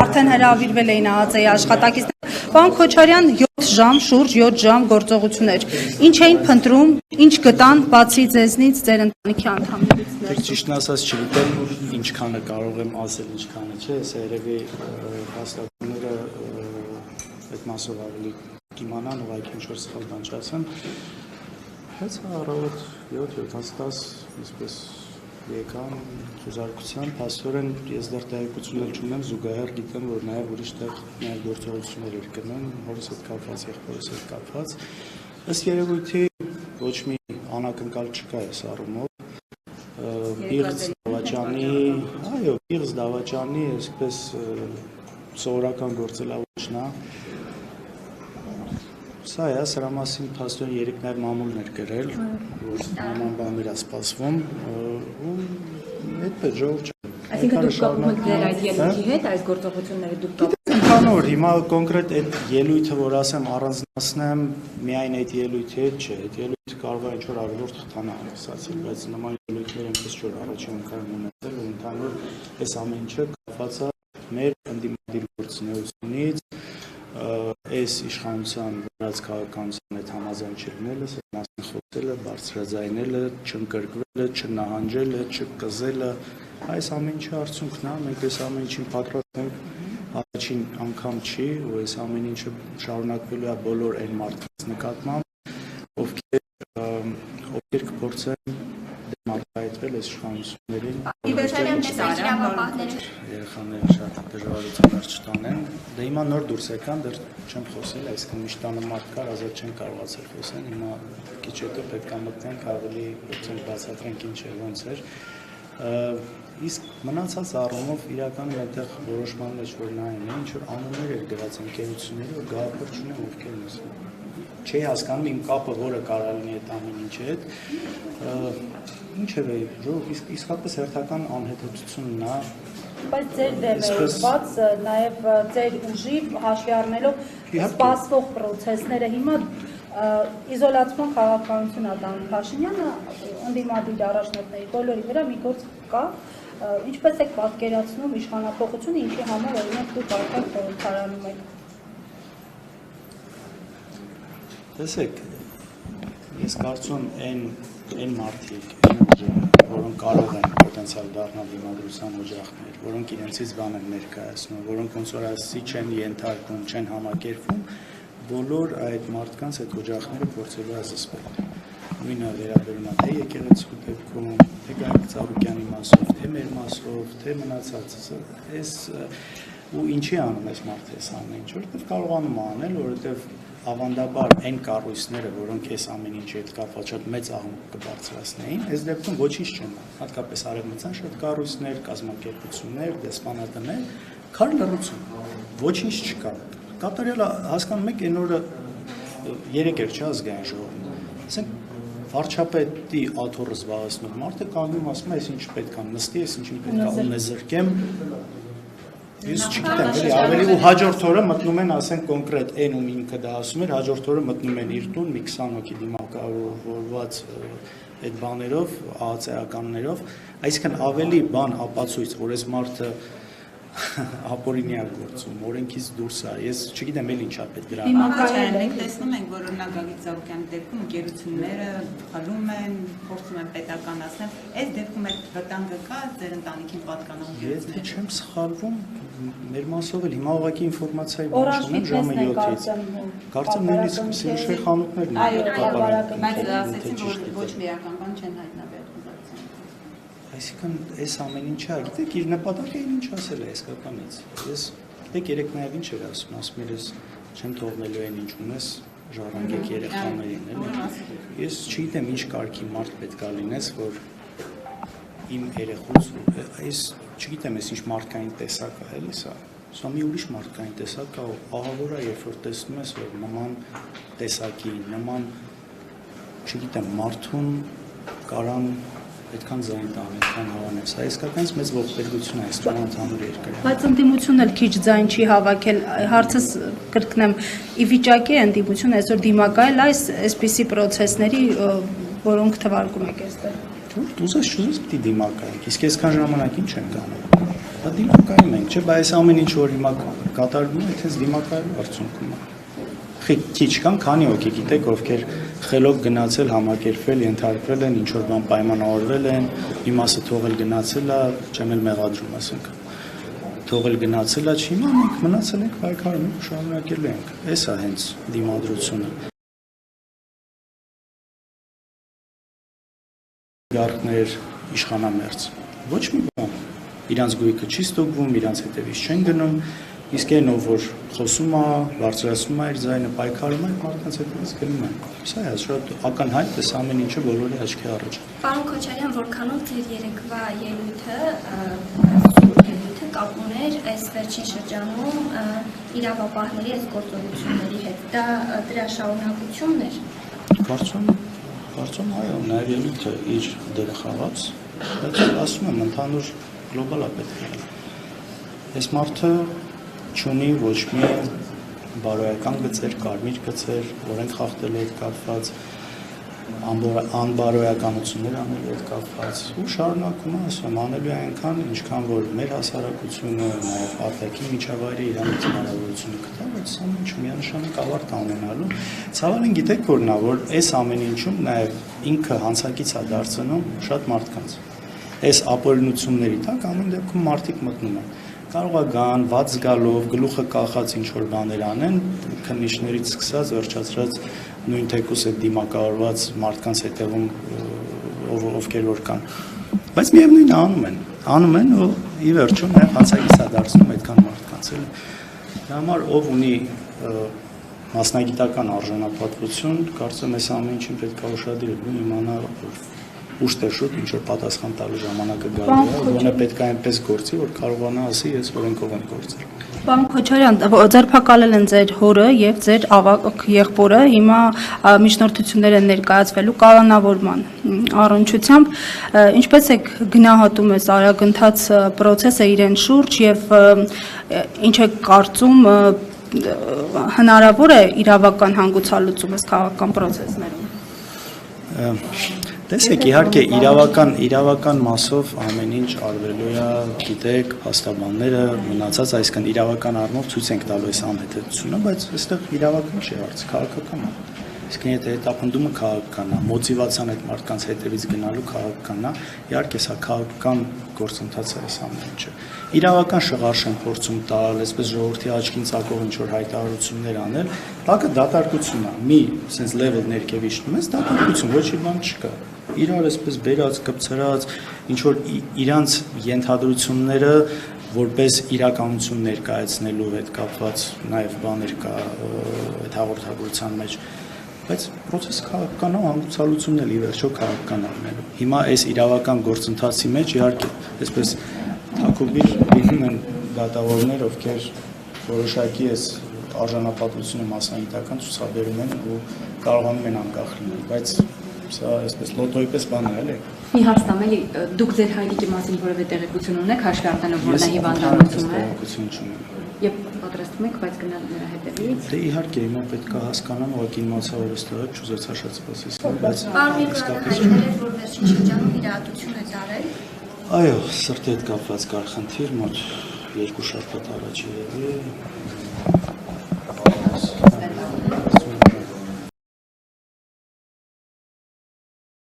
արդեն հրավիրվել էին ԱԱԾ-ի աշխատակիցներ։ Պարոն Քոչարյան, 7 ժամ, շուրջ 7 ժամ գործողություններ։ Ինչ էին փնտրում, ինչ գտան, բացի ձեզնից, ձեր ընտանիքի անդամներից։ Ճիշտն ասած չգիտեմ ինչքանը կարող եմ ասել, ինչքանը չէ, սա երևի հաստատությունները այդ մասով ավելի կիմանան, ուղղակի ինչ-որ սխալ բան չասեմ։ Հենց առավոտ 7-10 այսպես եկան խոզարկության, փաստորեն ես դեռ տեղեկություններ չունեմ, զուգահեռ գիտեմ, որ նաև ուրիշ տեղ նաև գործողություններ էր գնում, հորս հետ կապված, եղբորս հետ կապված։ Ըստ երևույթի ոչ մի անակնկալ չկա այս առումով։ Պիղծ դավաճանի, այսպես սովորական գործելավոճն է։ Սա է, սրա մասին փաստորեն երեք նաև մամուլներ գրել, որ նման բաներ է սպասվում, ու այդպես ժողով չէ։ Այսինքն դուք կապում եք ձեր այդ ելույթի հետ, այս գործողությունները դուք կապում եք։ Ընդհանուր, հիմա կոնկրետ այդ ելույթը, որ ասեմ առանձնացնեմ, միայն այդ ելույթի հետ չէ, այդ ելույթը կարող է ինչ-որ ավելորդ խթան ասացել, բայց նման ելույթներ այնպես չէ, որ առաջին անգամ ունեցել, որ ընդհանուր այս ամեն ինչը կապված է մեր ընդդիմադիր գործունեությունից, այս իշխանության վրաց քաղաքականության հետ համաձայն չլինելը, մասին խոսելը, բարձրաձայնելը, չընկրկվելը, չնահանջելը, չկզելը, այս ամեն ինչի արդյունքն է, մենք այս ամեն ինչին պատրաստ ենք, առաջին անգամ չի, ու այս ամեն ինչը շարունակվելու է բոլոր այն մարդկանց նկատմամբ, ովքեր կփորձեն դեմարտահայտվել այս իշխանություններին։ Երեխաները շատ դժվարություններ չտանեն, դե հիմա նոր դուրս եկան, դեռ չեմ խոսել, այսինքն միշտ տանը մարդ կար, ազատ չեն կարողացել խոսեն, հիմա քիչ հետո պետք է մտնենք, ավելի փորձենք բացատրենք ինչ է, ոնց էր։ Իսկ մնացած առումով իրականում այդտեղ որոշմաններ որ նայեն, ինչ որ անուններ էր գրած ընկերությունների, որ գաղափար չունեն ովքեր են ասում։ Չի հասկանում իմ կապը, որը կարող լինի այդ ամեն ինչի հետ։ Ինչևէ, իսկապես հերթական անհետացությունն է։ Բայց ձեր դեմ է ուղղված նաև ձեր ուժի հաշվի առնելով սպասվող պրոցեսները հիմա իզոլացման քաղաքականություն է տանում Փաշինյանը ընդդիմադիր առաջնորդների բոլորի վրա մի գործ կա, ինչպես եք պատկերացնում իշխանափոխությունը, ինչի համար օրինակ դուք արդեն խորհրդարանում եք։ Տեսեք, ես կարծում այն մարդիկ, որոնք կարող են պոտենցիալ դառնալ դիմադրության օջախներ, որոնք իրենցից բան են ներկայացնում, որոնք ոնց որ ասի չեն ենթարկվում, չեն համակերպվում, բոլոր այդ մարդկանց այդ օջախները փորձելու է զսպել։ Նույնը վերաբերում է թե եկեղեցու դեպքում, թե Գագիկ Ծառուկյանի մասով, թե մեր մասով, թե մնացածը, ու ինչի անում այս մարդը այս ամեն ինչ, որովհետև կարողանում է անել, որովհետև ավանդաբար այն կառույցները, որոնք այս ամեն ինչի հետ կապված շատ մեծ աղմուկ կբարձրացնեին, այս դեպքում ոչինչ չեն, հատկապես արևմտյան շատ կառույցներ, կազմակերպություններ, դեսպանատներ, քար լռություն, ոչինչ չկա։ Կատարյալ հասկանում եք, այն օրը 3 էր ազգային ժողովում, ասենք վարչապետի աթոռը զբաղեցնող մարդը կանգնում ասում է, այս ինչ պետք է նստի, այս ինչին պետք է ունեզրկեմ, ես չգիտեմ, էլի ավելի ու հաջորդ օրը մտնում են, ասենք կոնկրետ այն ում ինքը դա ասում էր, հաջորդ օրը մտնում են իր տուն մի 20 հոգի դիմակավորված այդ բաներով, ԱԱԾ-ականներով, այսինքն ավելի բան ապացույց, որ այս մարդը ապօրինյա գործում, օրենքից դուրս է, ես չգիտեմ էլ ինչա պետք դրա համար։ Մենք տեսնում ենք, որ օրինակ Գագիկ Ծառուկյանի դեպքում ընկերությունները խլում են, փորձում են պետականացնել, այս դեպքում այդ վտանգը կա ձեր ընտանիքին պատկանող։ Եթե չեմ սխալվում, մեր մասով էլ հիմա ուղղակի ինֆորմացիայի բան չունեմ ժամը 7-ից։ Կարծեմ նույնիսկ Սիրուշի խանութներն են։ Բայց ասեցին, որ ոչ մի էական բան չեն հայտնաբերել։ Այսինքն այս ամեն ինչը, գիտեք, իր նպատակը ինչ ասել է իսկականից։ Ես գիտեք երեք նաև ինչ էր ասում էր, ես չեմ թողնելու այն ինչ ունես, ժառանգեք երեխաներին, էլի։ Ես չգիտեմ ինչ կարգի մարդ պետք է լինես, որ իմ երեխուց, այս չգիտեմ, այս ինչ մարդկային տեսակ է, էլի սա։ Սա մի ուրիշ մարդկային տեսակ է, ահավոր է, երբ որ տեսնում ես, որ նման տեսակի, նման, չգիտեմ, մարդուն կարան այդքան ձայն տան, այդքան հավանեն, սա իսկականից մեծ ողբերգություն է այստեղ ընդհանուր երկրի։ Բայց ընդդիմությունն էլ քիչ ձայն չի հավաքել, հարցս կրկնեմ, ի վիճակի է ընդդիմությունը այսօր դիմակայել այսպիսի պրոցեսների, որոնք թվարկում եք այստեղ։ Դուզես չուզես պիտի դիմակայեք, իսկ այսքան ժամանակ ինչ ենք անում։ Դա դիմակայում ենք, չէ՞, բայց այս ամեն ինչ որ հիմա կատարվում է, թե դիմակայելու արդյունքում է։ Քիչ կան, քանի հոգի գիտեք, ովքեր խելոք գնացել, համակերպվել, ենթարկվել են, ինչ որ բան պայմանավորվել են, մի մասը թողել գնացել է, չեմ էլ մեղադրում, ասենք։ Թողել գնացել է, հիմա մենք մնացել ենք պայքարում ենք, շարունակելու ենք։ Էս է հենց դիմադրությունը։ Գարխներ իշխանամերձ։ Ոչ մի բան։ Իրանց գույքը չի ստուգվում, իրանց հետևից չեն գնում, իսկ այն ով որ խոսում է, բարձրացնում է իր ձայնը, պայքարում է, մարդկանց հետևից գնում են։ Սա է շատ ակնհայտ է ամեն ինչը բոլորի աչքի առաջ։ Պարոն Քոչարյան, որքանով ձեր երեկվա ելույթը կապ ուներ այս վերջին շրջանում իրավապահների այս գործողությունների հետ։ Դա դրա շարունակությունն էր։ Կարծում այո, նաև ելույթը իր դերը խաղաց, բայց ասում եմ ընդհանուր գլոբալ է պետք է։ Այս մարդը չունի ոչ մի բարոյական գծեր, կարմիր գծեր, օրենք խախտելու հետ կապված, անբարոյականություններ անելու հետ կապված ու շարունակում է, ասում անելու է այնքան, ինչքան որ մեր հասարակությունը, նաև արտաքին միջավայրը իրանից հնարավորությունը կտա, բայց ամեն ինչ միանշանակ ավարտ ունենալու։ Ցավալին գիտեք որն է, որ այս ամեն ինչում նաև ինքը հանցակից է դարձնում շատ մարդկանց։ Այս ապօրինությունների տակ ամեն դեպքում մարդիկ մտնում են։ Կարող է գան, վատ զգալով, գլուխը կախած ինչ-որ բաներ անեն, քննիչներից սկսած, վերջացրած նույն թեկուս այդ դիմակայորված մարդկանց հետևում ովքեր որ կան։ Բայց միևնույնն անում են ու ի վերջո նաև հանցակից է դարձնում այդքան մարդկանց էլ։ Դա համար ով ունի մասնագիտական արժանապատվություն, կարծեմ այս ամեն ինչին պետք է ուշադրել ու իմանալ, որ ուշ թե շուտ ինչ որ պատասխան տալու ժամանակը գալու է, որոնը պետք է այնպես գործի, որ կարողանա ասի, ես օրենքով եմ գործել։ Պարոն Քոչարյան, ձերբակալել են ձեր հորը եւ ձեր ավագ եղբորը, հիմա միջնորդություններ են ներկայացվելու կալանավորման առնչությամբ, ինչպես եք գնահատում այս արագընթաց process-ը իրեն շուրջ եւ ինչ եք կարծում հնարավոր է իրավական հանգուցալուծում այս քաղաքական process-ներում։ Տեսեք, իհարկե իրավական մասով ամեն ինչ արվելու է, գիտեք, հաստաբանները մնացած, այսինքն իրավական առումով ցույց ենք տալու այս անհետեցությունը, բայց այստեղ իրավական չի հարցը, քաղաքական է։ Իսկ եթե հետապնդումը քաղաքական է, մոտիվացիան այդ մարդկանց հետևից գնալու քաղաքական է, իհարկե սա քաղաքական գործընթաց է այս ամեն ինչը։ Իրավական շղարշ են փորձում տալ, այսպես ժողովրդի աչքին ծակող ինչ որ հայտարարություններ անել, բակը դատարկություն է, մի sense level ներքև իջնում ես, դատարկություն, ոչ մի բան չկա։ Իրար այսպես բերած, կպցրած, ինչ որ իրանց ենթադրությունները որպես իրականություն ներկայացնելու հետ կապված նաև բաներ կա այդ հաղորդագրության մեջ, բայց process քաղաքական է, հանգուցալուծումն էլ ի վերջո քաղաքական առնելու։ Հիմա այս իրավական գործընթացի մեջ իհարկե այսպես թաքուբիր լինում են դատավորներ, ովքեր որոշակի այս արժանապատվությունը մասնագիտական ցուցաբերում են ու կարողանում են անկախ լինել, բայց սա այսպես լոտոյի պես բան է, էլի։ Մի հարց տամ, էլի դուք ձեր հայրիկի մասին որևէ տեղեկություն ունեք, հաշվի առնելով որ նա հիվանդանոցում է։ Եվ պատրաստվում եք, բայց գնալ նրա հետևից։ Դե իհարկե, հիմա պետք է հասկանամ, ուղղակի իմացա որ այստեղ չուզեցա շատ սպասեցնել, բայց իսկապես որ վերջին շրջանում իրադարձություն է ծարել։ Այո, սրտի հետ կապված կար խնդիր, մոտ 2 շաբաթ առաջ երևի